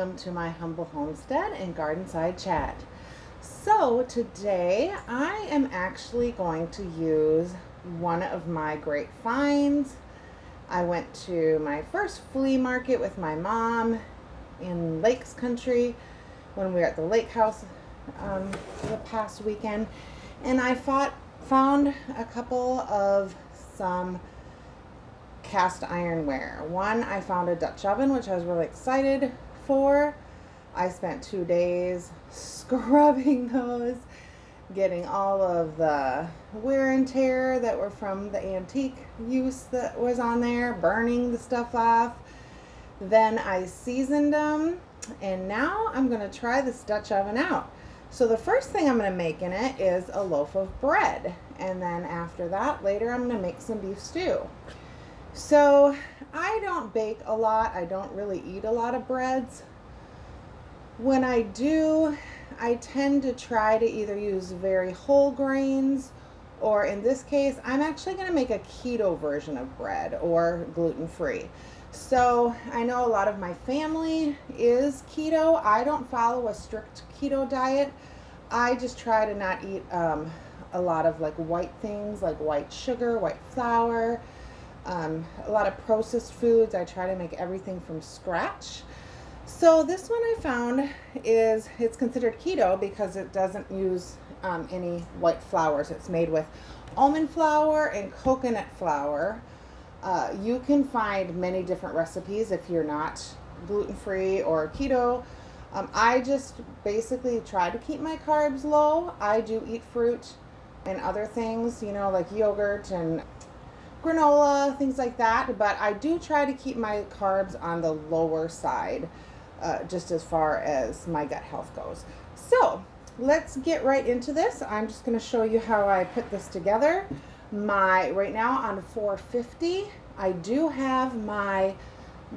welcome to my humble homestead and Gardenside chat. So today I am actually going to use one of my great finds. I went to my first flea market with my mom in Lakes Country when we were at the lake house the past weekend, and I found a couple of some cast ironware. One, I found a Dutch oven, which I was really excited for. I spent 2 days scrubbing those, getting all of the wear and tear that were from the antique use that was on there, burning the stuff off. Then I seasoned them, and now I'm going to try this Dutch oven out. So the first thing I'm going to make in it is a loaf of bread, and then after that, later I'm going to make some beef stew. So I don't bake a lot. I don't really eat a lot of breads. When I do, I tend to try to either use very whole grains, or in this case, I'm actually going to make a keto version of bread, or gluten-free. So I know a lot of my family is keto. I don't follow a strict keto diet. I just try to not eat a lot of like white things, like white sugar, white flour, a lot of processed foods. I try to make everything from scratch. So this one I found it's considered keto because it doesn't use any white flours. It's made with almond flour and coconut flour. You can find many different recipes if you're not gluten-free or keto. I just basically try to keep my carbs low. I do eat fruit and other things, like yogurt and granola, things like that, but I do try to keep my carbs on the lower side, just as far as my gut health goes. So let's get right into this. I'm just going to show you how I put this together. Right now on 450, I do have my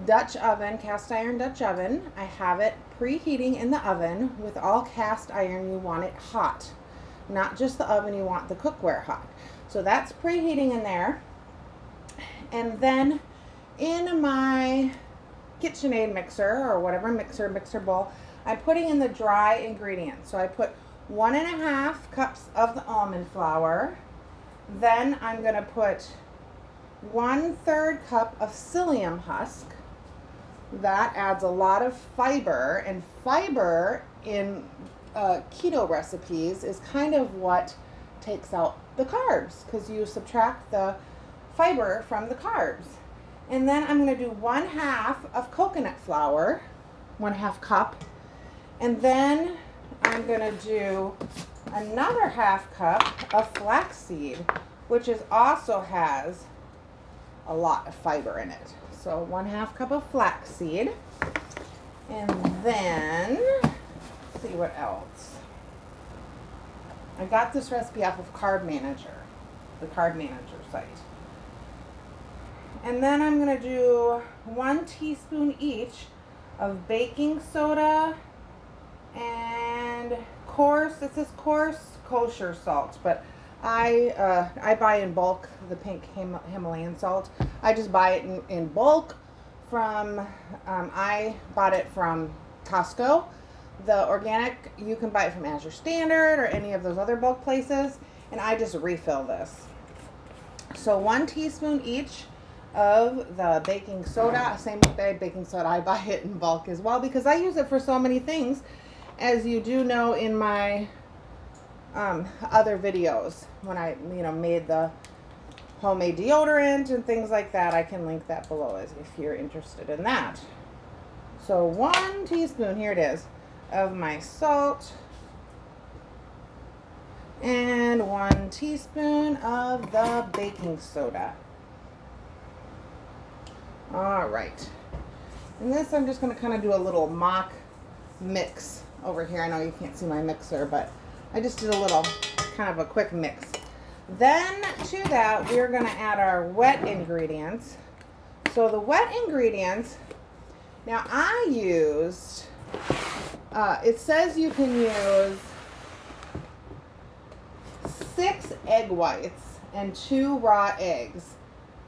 Dutch oven, cast iron Dutch oven. I have it preheating in the oven. With all cast iron, you want it hot, not just the oven, you want the cookware hot. So that's preheating in there. And then in my KitchenAid mixer, or whatever mixer bowl, I'm putting in the dry ingredients. So I put 1.5 cups of the almond flour. Then I'm going to put 1/3 cup of psyllium husk. That adds a lot of fiber, and fiber in keto recipes is kind of what takes out the carbs, because you subtract the fiber from the carbs. And then I'm going to do 1/2 of coconut flour, 1/2 cup, and then I'm going to do another 1/2 cup of flaxseed, which also has a lot of fiber in it. So 1/2 cup of flaxseed, and then let's see what else. I got this recipe off of Carb Manager, the Carb Manager site. And then I'm going to do 1 teaspoon each of baking soda and it says coarse kosher salt, but I buy in bulk the pink Himalayan salt. I just buy it in bulk from, I bought it from Costco. The organic, you can buy it from Azure Standard or any of those other bulk places, and I just refill this. So 1 teaspoon each of the baking soda. Same with the baking soda, I buy it in bulk as well because I use it for so many things, as you do know in my other videos when I made the homemade deodorant and things like that. I can link that below if you're interested in that. So 1 teaspoon, here it is, of my salt, and 1 teaspoon of the baking soda. All right, and this I'm just going to kind of do a little mock mix over here. I know you can't see my mixer, but I just did a little kind of a quick mix. Then to that, we're going to add our wet ingredients. So the wet ingredients, now I used, it says you can use 6 egg whites and 2 raw eggs.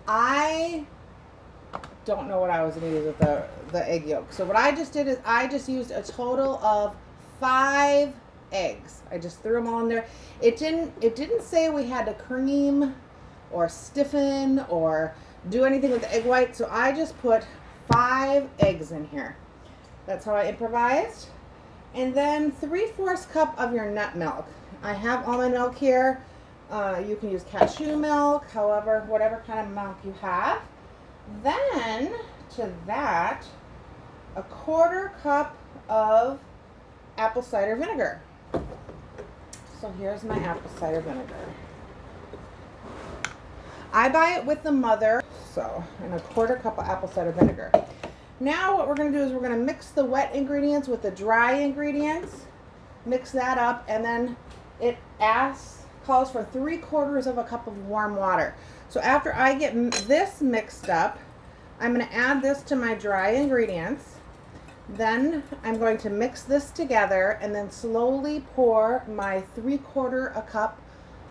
I don't know what I was going to use with the the egg yolk. So what I just did is I just used a total of 5 eggs. I just threw them all in there. It didn't say we had to cream or stiffen or do anything with the egg white, so I just put 5 eggs in here. That's how I improvised. And then 3/4 cup of your nut milk. I have almond milk here. You can use cashew milk, however, whatever kind of milk you have. Then to that, 1/4 cup of apple cider vinegar. So here's my apple cider vinegar. I buy it with the mother, so, and 1/4 cup of apple cider vinegar. Now what we're going to do is we're going to mix the wet ingredients with the dry ingredients, mix that up, and then it calls for 3/4 cup of warm water. So after I get this mixed up, I'm going to add this to my dry ingredients. Then I'm going to mix this together and then slowly pour my 3/4 cup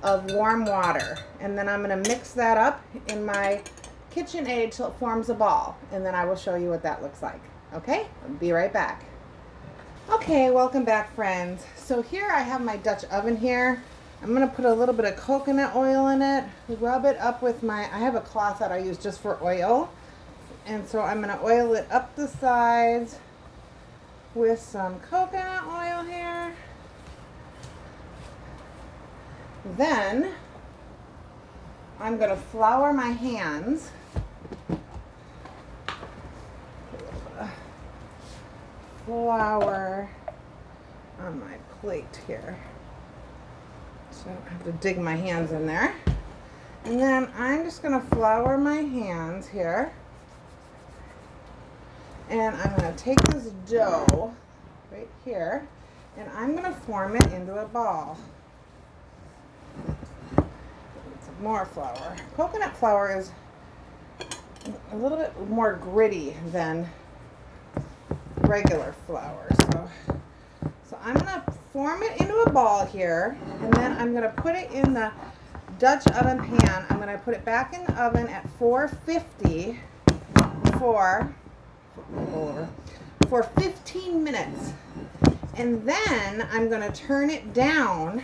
of warm water. And then I'm going to mix that up in my KitchenAid till it forms a ball. And then I will show you what that looks like. Okay? I'll be right back. Okay, welcome back, friends. So here I have my Dutch oven here. I'm going to put a little bit of coconut oil in it, rub it up with I have a cloth that I use just for oil. And so I'm going to oil it up the sides with some coconut oil here. Then I'm going to flour my hands. Flour on my plate here. So I don't have to dig my hands in there. And then I'm just going to flour my hands here. And I'm going to take this dough right here and I'm going to form it into a ball. Some more flour. Coconut flour is a little bit more gritty than regular flour. So I'm going to form it into a ball here, and then I'm going to put it in the Dutch oven pan. I'm going to put it back in the oven at 450 for 15 minutes. And then I'm going to turn it down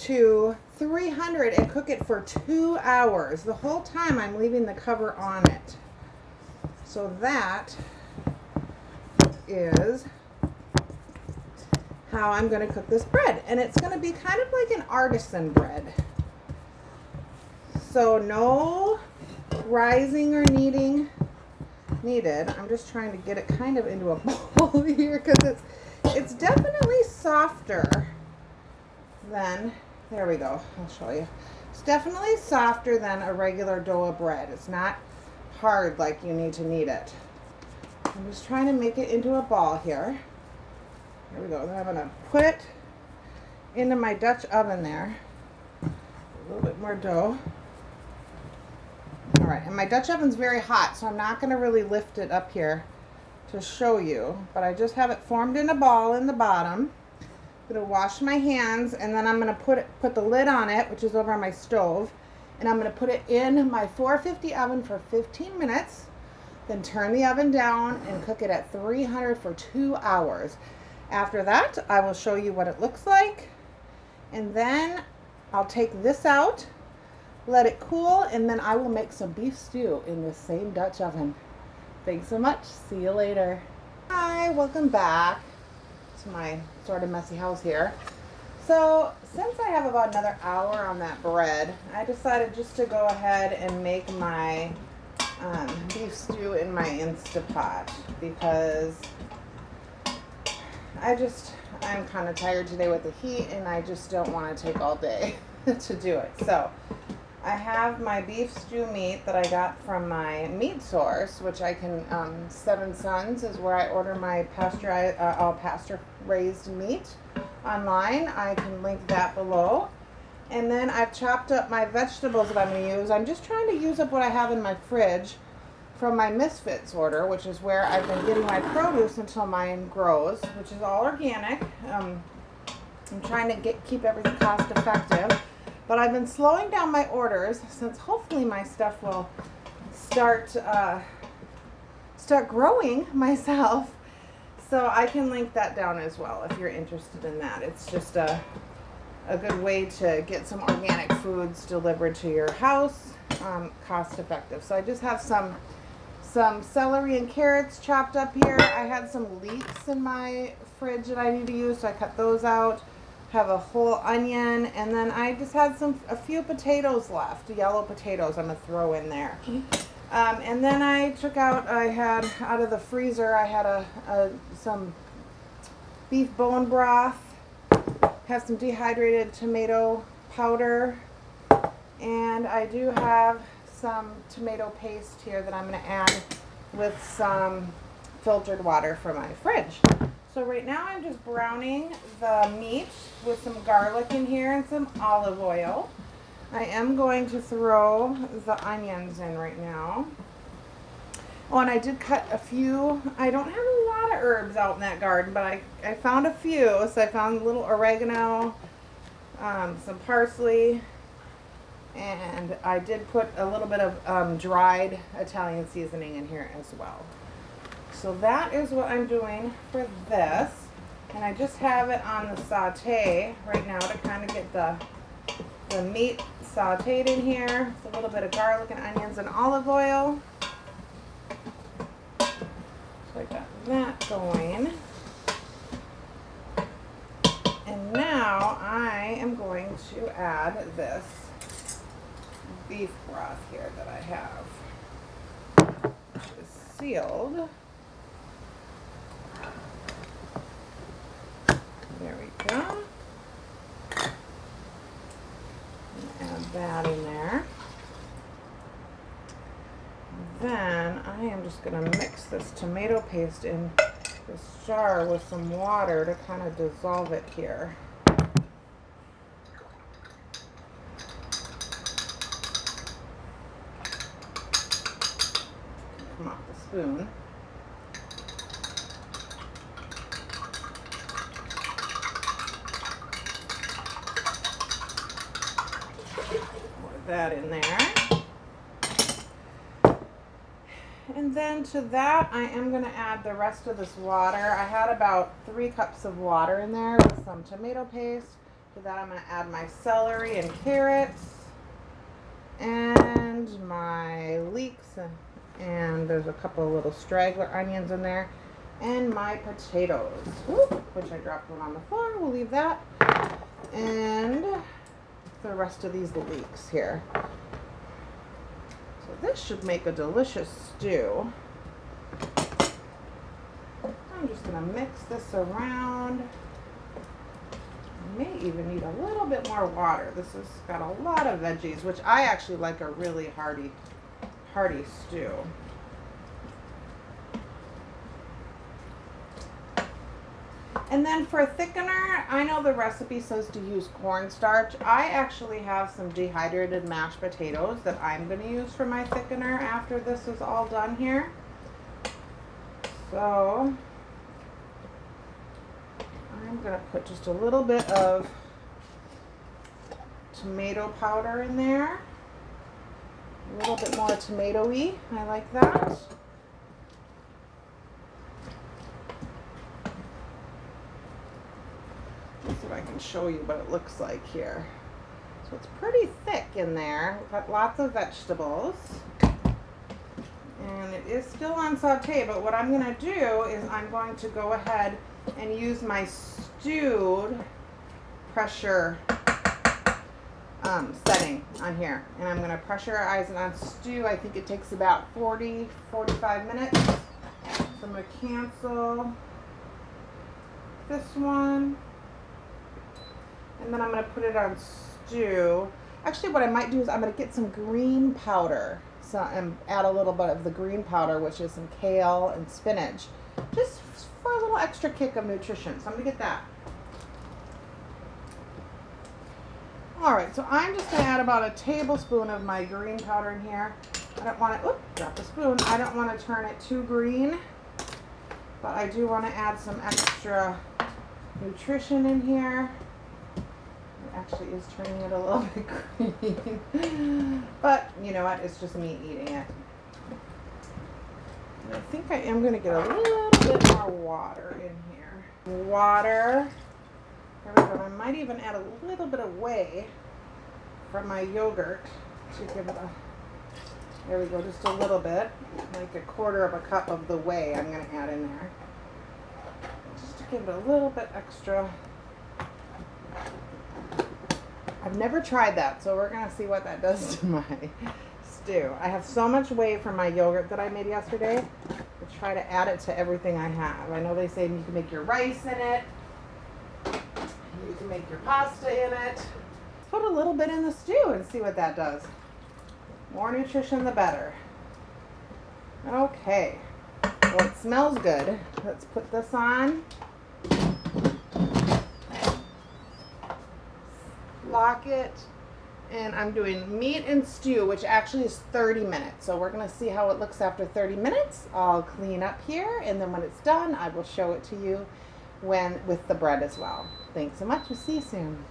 to 300 and cook it for 2 hours. The whole time I'm leaving the cover on it. So that is how I'm going to cook this bread. And it's going to be kind of like an artisan bread. So no rising or kneading needed. I'm just trying to get it kind of into a ball here because it's definitely softer than, there we go, I'll show you. It's definitely softer than a regular dough of bread. It's not hard like you need to knead it. I'm just trying to make it into a ball here. There we go. Then I'm going to put it into my Dutch oven there. A little bit more dough. All right, and my Dutch oven's very hot, so I'm not going to really lift it up here to show you, but I just have it formed in a ball in the bottom. I'm going to wash my hands, and then I'm going to put the lid on it, which is over on my stove, and I'm going to put it in my 450 oven for 15 minutes. Then turn the oven down and cook it at 300 for 2 hours. After that, I will show you what it looks like. And then I'll take this out, let it cool, and then I will make some beef stew in the same Dutch oven. Thanks so much. See you later. Hi, welcome back to my sort of messy house here. So since I have about another hour on that bread, I decided just to go ahead and make my beef stew in my Instapot because I'm kind of tired today with the heat and I just don't want to take all day to do it. So I have my beef stew meat that I got from my meat source, which I can, Seven Sons is where I order my pasture-raised meat online. I can link that below. And then I've chopped up my vegetables that I'm going to use. I'm just trying to use up what I have in my fridge from my Misfits order, which is where I've been getting my produce until mine grows, which is all organic. I'm trying to keep everything cost effective. But I've been slowing down my orders since hopefully my stuff will start start growing myself. So I can link that down as well if you're interested in that. It's just a good way to get some organic foods delivered to your house, cost effective. So I just have some celery and carrots chopped up here. I had some leeks in my fridge that I need to use, so I cut those out. Have a whole onion, and then I just had a few potatoes left, yellow potatoes I'm gonna throw in there. And then I had out of the freezer, I had some beef bone broth, have some dehydrated tomato powder, and I do have some tomato paste here that I'm going to add with some filtered water from my fridge. So right now I'm just browning the meat with some garlic in here and some olive oil. I am going to throw the onions in right now. Oh, and I did cut a few. I don't have a lot of herbs out in that garden, but I found a few. So I found a little oregano, some parsley, and I did put a little bit of dried Italian seasoning in here as well. So that is what I'm doing for this. And I just have it on the saute right now to kind of get the meat sauteed in here. With a little bit of garlic and onions and olive oil. So I got that going. And now I am going to add this beef broth here that I have, which is sealed. There we go. Add that in there. Then I am just going to mix this tomato paste in this jar with some water to kind of dissolve it here. Come off the spoon. Pour that in there. And then to that, I am going to add the rest of this water. I had about 3 cups of water in there with some tomato paste. To that, I'm going to add my celery and carrots and my leeks, and there's a couple of little straggler onions in there, and my potatoes, which I dropped one on the floor. We'll leave that. And the rest of these leeks here. So this should make a delicious stew. I'm just going to mix this around. I may even need a little bit more water. This has got a lot of veggies, which I actually like a really hearty stew. And then for a thickener, I know the recipe says to use cornstarch. I actually have some dehydrated mashed potatoes that I'm going to use for my thickener after this is all done here. So I'm going to put just a little bit of tomato powder in there. A little bit more tomatoey. I like that. So I can show you what it looks like here. So it's pretty thick in there. We've got lots of vegetables. And it is still on saute, but what I'm going to do is I'm going to go ahead and use my stewed pressure setting on here. And I'm going to pressurize it on stew. I think it takes about 40-45 minutes. So I'm going to cancel this one. And then I'm going to put it on stew. Actually, what I might do is I'm going to get some green powder. So, and add a little bit of the green powder, which is some kale and spinach. Just for a little extra kick of nutrition. So I'm going to get that. Alright, so I'm just going to add about a tablespoon of my green powder in here. I don't want to, drop the spoon. I don't want to turn it too green. But I do want to add some extra nutrition in here. Actually is turning it a little bit green. But you know what? It's just me eating it. And I think I am going to get a little bit more water in here. Water. There we go. I might even add a little bit of whey from my yogurt to give it a, there we go, just a little bit, like a quarter of a cup of the whey I'm going to add in there. Just to give it a little bit extra. I've never tried that, so we're going to see what that does to my stew. I have so much whey from my yogurt that I made yesterday. I try to add it to everything I have. I know they say you can make your rice in it. You can make your pasta in it. Put a little bit in the stew and see what that does. More nutrition, the better. Okay. Well, it smells good. Let's put this on. Lock it. And I'm doing meat and stew, which actually is 30 minutes. So we're going to see how it looks after 30 minutes. I'll clean up here, and then when it's done, I will show it to you with the bread as well. Thanks so much. We'll see you soon.